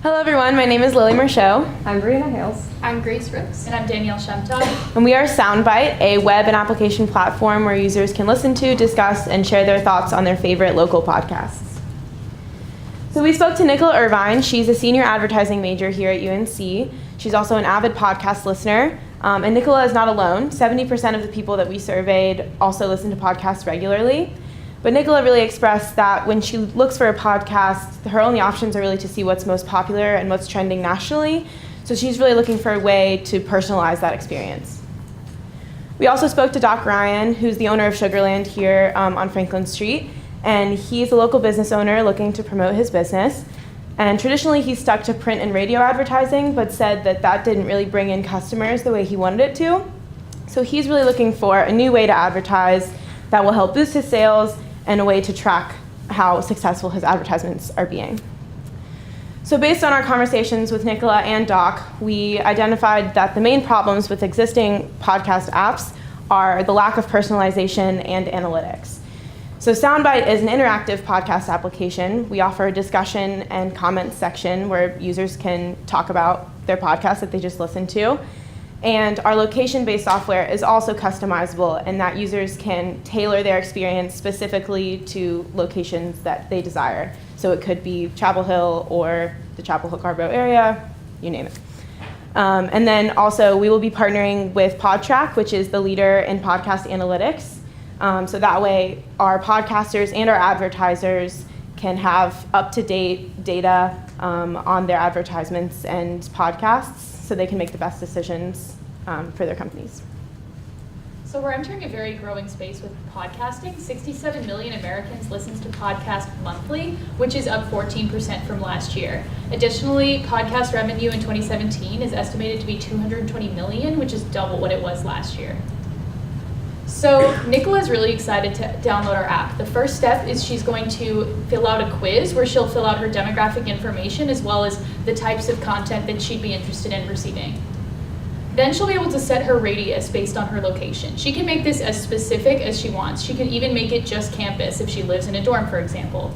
Hello everyone, my name is Lily Merchaud. I'm Brianna Hales. I'm Grace Rooks. And I'm Danielle Shemtov. And we are Soundbite, a web and application platform where users can listen to, discuss, and share their thoughts on their favorite local podcasts. So we spoke to Nicola Irvine. She's a senior advertising major here at UNC. She's also an avid podcast listener. And Nicola is not alone. 70% of the people that we surveyed also listen to podcasts regularly. But Nicola really expressed that when she looks for a podcast, her only options are really to see what's most popular and what's trending nationally. So she's really looking for a way to personalize that experience. We also spoke to Doc Ryan, who's the owner of Sugarland here on Franklin Street. And he's a local business owner looking to promote his business. And traditionally, he's stuck to print and radio advertising, but said that that didn't really bring in customers the way he wanted it to. So he's really looking for a new way to advertise that will help boost his sales and a way to track how successful his advertisements are being. So based on our conversations with Nicola and Doc, we identified that the main problems with existing podcast apps are the lack of personalization and analytics. So Soundbite is an interactive podcast application. We offer a discussion and comments section where users can talk about their podcast that they just listened to. And our location-based software is also customizable in that users can tailor their experience specifically to locations that they desire. So it could be Chapel Hill or the Chapel Hill Carborough area, you name it. And then also we will be partnering with PodTrack, which is the leader in podcast analytics. So that way our podcasters and our advertisers can have up-to-date data on their advertisements and podcasts so they can make the best decisions for their companies. So we're entering a very growing space with podcasting. 67 million Americans listens to podcasts monthly, which is up 14% from last year. Additionally, podcast revenue in 2017 is estimated to be 220 million, which is double what it was last year. So Nicola is really excited to download our app. The first step is she's going to fill out a quiz where she'll fill out her demographic information as well as the types of content that she'd be interested in receiving. Then she'll be able to set her radius based on her location. She can make this as specific as she wants. She can even make it just campus if she lives in a dorm, for example.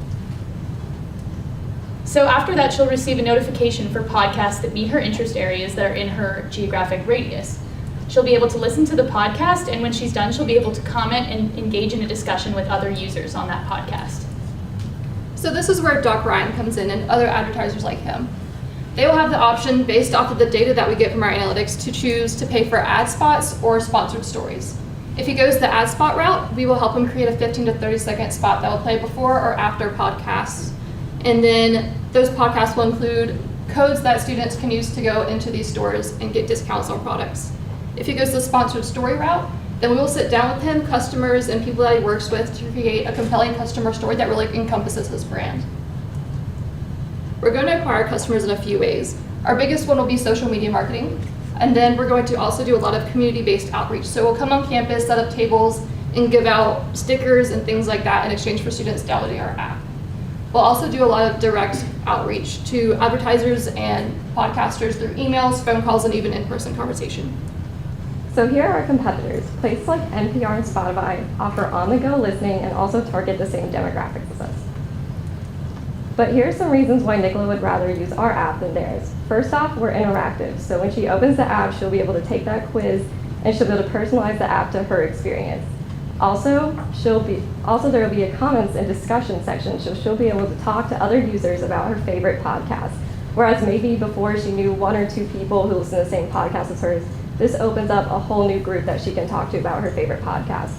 So after that, she'll receive a notification for podcasts that meet her interest areas that are in her geographic radius. She'll be able to listen to the podcast, and when she's done, she'll be able to comment and engage in a discussion with other users on that podcast. So this is where Doc Ryan comes in and other advertisers like him. They will have the option, based off of the data that we get from our analytics, to choose to pay for ad spots or sponsored stories. If he goes the ad spot route, we will help him create a 15 to 30 second spot that will play before or after podcasts. And then those podcasts will include codes that students can use to go into these stores and get discounts on products. If he goes the sponsored story route, then we will sit down with him, customers, and people that he works with to create a compelling customer story that really encompasses his brand. We're going to acquire customers in a few ways. Our biggest one will be social media marketing, and then we're going to also do a lot of community-based outreach. So we'll come on campus, set up tables, and give out stickers and things like that in exchange for students downloading our app. We'll also do a lot of direct outreach to advertisers and podcasters through emails, phone calls, and even in-person conversation. So here are our competitors. Places like NPR and Spotify offer on-the-go listening and also target the same demographics as us. But here are some reasons why Nicola would rather use our app than theirs. First off, we're interactive. So when she opens the app, she'll be able to take that quiz and she'll be able to personalize the app to her experience. Also, there will be a comments and discussion section, so she'll be able to talk to other users about her favorite podcast. Whereas maybe before she knew one or two people who listen to the same podcast as hers, this opens up a whole new group that she can talk to about her favorite podcast.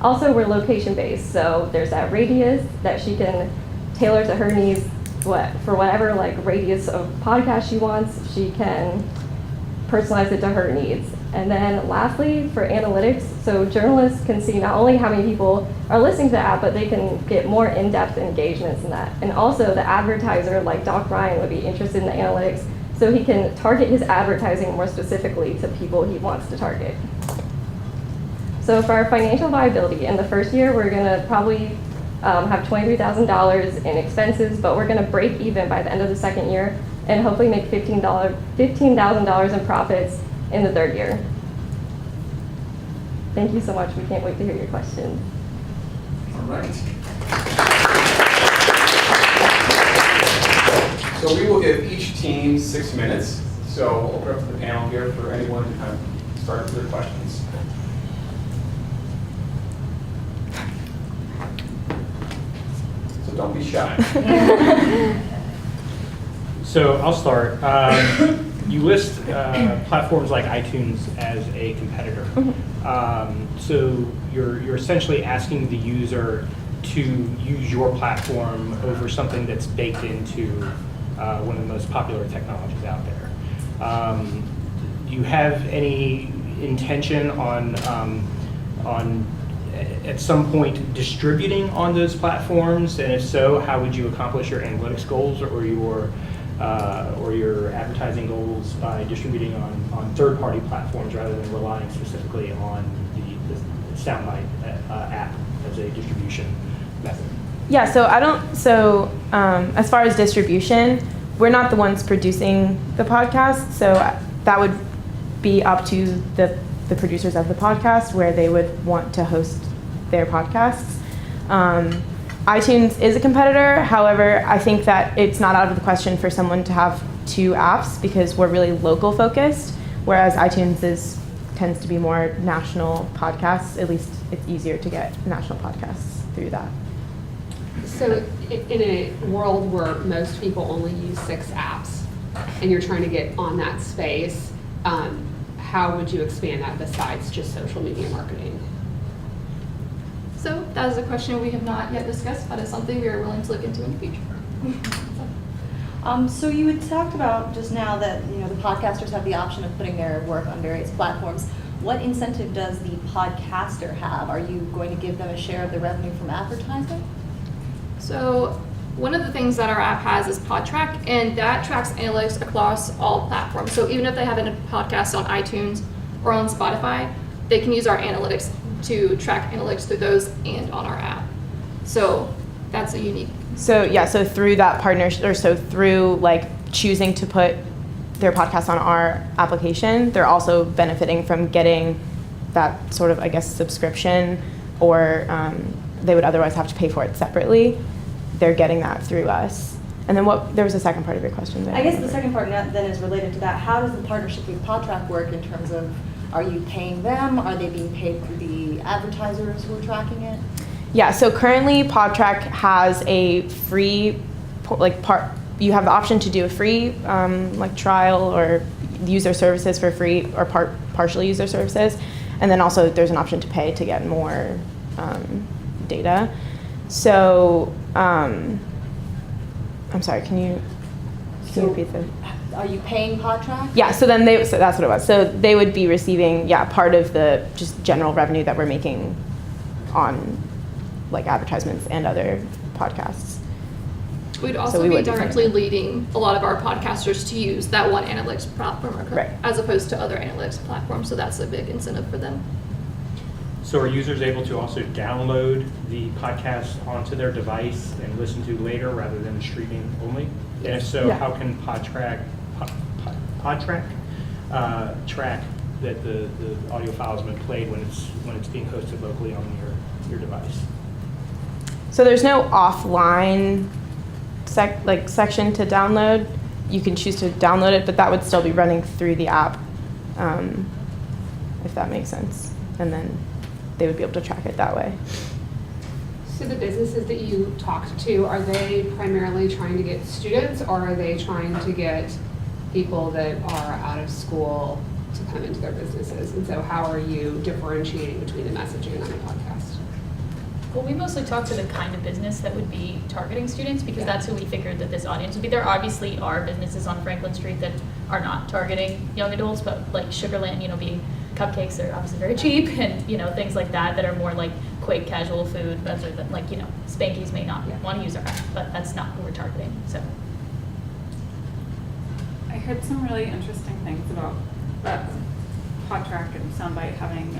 Also, we're location-based, so there's that radius that she can tailor to her needs. For whatever radius of podcast she wants, she can personalize it to her needs. And then lastly, for analytics, so journalists can see not only how many people are listening to the app, but they can get more in-depth engagements in that. And also the advertiser, like Doc Ryan, would be interested in the analytics, so he can target his advertising more specifically to people he wants to target. So for our financial viability, in the first year, we're gonna probably have $23,000 in expenses, but we're gonna break even by the end of the second year and hopefully make $15,000 in profits in the third year. Thank you so much. We can't wait to hear your questions. All right. So we will give each team 6 minutes. So we'll open up to the panel here for anyone to kind of start with their questions. So don't be shy. So I'll start. You list platforms like iTunes as a competitor. So you're essentially asking the user to use your platform over something that's baked into one of the most popular technologies out there. Do you have any intention on at some point distributing on those platforms? And if so, how would you accomplish your analytics goals or your advertising goals by distributing on third-party platforms rather than relying specifically on the Soundbite app as a distribution method? Yeah, so as far as distribution, we're not the ones producing the podcast, so that would be up to the producers of the podcast where they would want to host their podcasts. iTunes is a competitor. However, I think that it's not out of the question for someone to have 2 apps because we're really local focused, whereas iTunes tends to be more national podcasts. At least it's easier to get national podcasts through that. So in a world where most people only use 6 apps and you're trying to get on that space, how would you expand that besides just social media marketing? So that is a question we have not yet discussed, but it's something we are willing to look into in the future. So you had talked about just now that the podcasters have the option of putting their work on various platforms. What incentive does the podcaster have? Are you going to give them a share of the revenue from advertising? So one of the things that our app has is PodTrack, and that tracks analytics across all platforms. So even if they have a podcast on iTunes or on Spotify, they can use our analytics to track analytics through those and on our app. So that's a unique. So through that partnership, or so through like choosing to put their podcast on our application, they're also benefiting from getting that sort of, I guess, subscription, or they would otherwise have to pay for it separately. They're getting that through us. And then there was a second part of your question there. I guess the second part then is related to that. How does the partnership with PodTrack work in terms of, are you paying them? Are they being paid through the advertisers who are tracking it? Yeah, so currently PodTrack has a free, you have the option to do a free trial or use their services for free or partially use their services. And then also there's an option to pay to get more data. So, I'm sorry, can you repeat that? Are you paying PodTrack? Yeah, so that's what it was. So they would be receiving, part of the just general revenue that we're making on like advertisements and other podcasts. We'd also be directly leading a lot of our podcasters to use that one analytics platform as opposed to other analytics platforms, so that's a big incentive for them. So are users able to also download the podcast onto their device and listen to later rather than streaming only? And if so, how can PodTrack track that the audio file has been played when it's being hosted locally on your device? So there's no offline section to download. You can choose to download it, but that would still be running through the app, if that makes sense. And then they would be able to track it that way. So the businesses that you talked to, are they primarily trying to get students, or are they trying to get people that are out of school to come into their businesses? And so how are you differentiating between the messaging on the podcast? Well, we mostly talk to the kind of business that would be targeting students because that's who we figured that this audience would be. There obviously are businesses on Franklin Street that are not targeting young adults, but like Sugarland, being cupcakes are obviously very cheap, and things like that are more like quick casual food rather than Spankies may not want to use our app, but that's not who we're targeting. So I heard some really interesting things about PodTrack and Soundbite having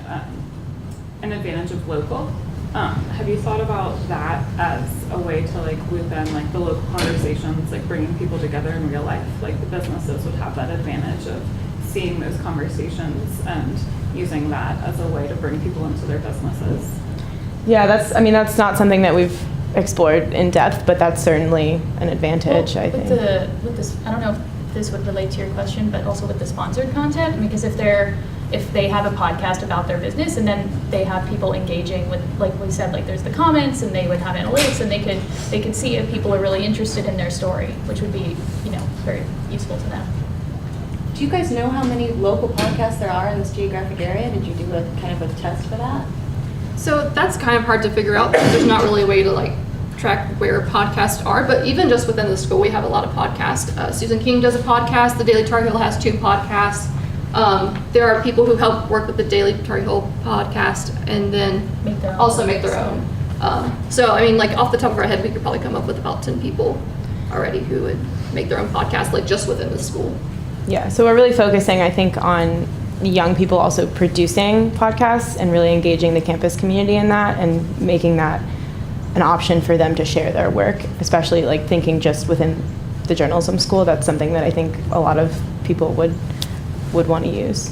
an advantage of local. Have you thought about that as a way to loop in the local conversations, bringing people together in real life? The businesses would have that advantage of seeing those conversations and using that as a way to bring people into their businesses. Yeah, that's not something that we've explored in depth, but that's certainly an advantage, Well, I think. With this, I don't know if this would relate to your question, but also with the sponsored content, because if they have a podcast about their business and then they have people engaging with, like we said, like there's the comments and they would have analytics and they could see if people are really interested in their story, which would be, very useful to them. Do you guys know how many local podcasts there are in this geographic area? Did you do a kind of a test for that? So that's kind of hard to figure out because there's not really a way to like track where podcasts are, but even just within the school, we have a lot of podcasts. Susan King does a podcast. The Daily Tar Heel has 2 podcasts. There are people who help work with the Daily Tar Heel podcast and then make their own. So, I mean, like off the top of our head, we could probably come up with about 10 people already who would make their own podcast, like just within the school. Yeah, so we're really focusing, I think, on young people also producing podcasts and really engaging the campus community in that and making that an option for them to share their work, especially like thinking just within the journalism school. That's something that I think a lot of people would want to use.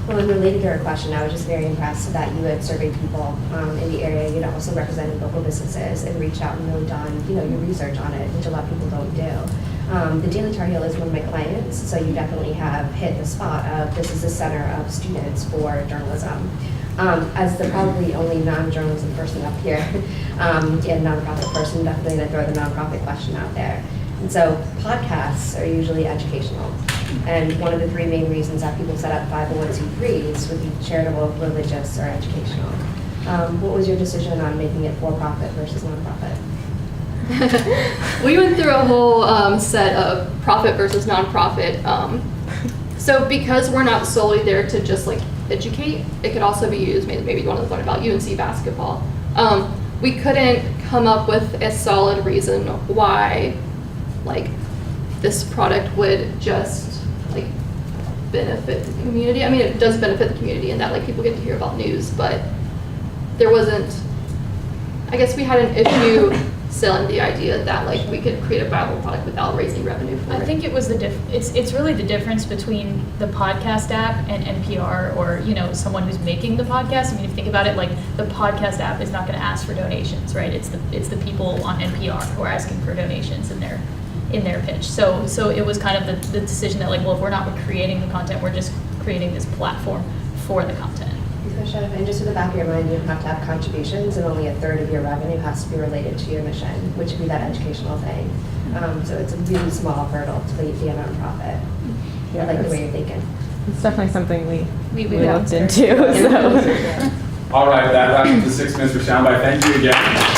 Well, and related to our question, I was just very impressed that you had surveyed people in the area, also represented local businesses and reached out and really done, your research on it, which a lot of people don't do. The Daily Tar Heel is one of my clients, so you definitely have hit the spot of this is the center of students for journalism. As the probably only non-journalism person up here, and nonprofit person, definitely going to throw the nonprofit question out there. And so podcasts are usually educational. And one of the 3 main reasons that people set up 501c3s would be charitable, religious, or educational. What was your decision on making it for-profit versus nonprofit? We went through a whole set of profit versus nonprofit. So because we're not solely there to just like educate, it could also be used, maybe you want to learn about UNC basketball. We couldn't come up with a solid reason why like this product would just like benefit the community. I mean, it does benefit the community in that like people get to hear about news, but there wasn't, I guess we had an issue selling the idea that like we could create a viable product without raising revenue for it. I think it was it's really the difference between the podcast app and NPR or, someone who's making the podcast. I mean, if you think about it, like the podcast app is not going to ask for donations, right? It's the people on NPR who are asking for donations in their pitch. So it was kind of the decision that like, well, if we're not creating the content, we're just creating this platform for the content. And just in the back of your mind, you have to have contributions, and only 1/3 of your revenue has to be related to your mission, which would be that educational thing. So it's a really small hurdle to be a nonprofit. Yeah, I like the way you're thinking. It's definitely something we looked into. So. All right, that wraps up the 6 minutes for Soundbite. Thank you again.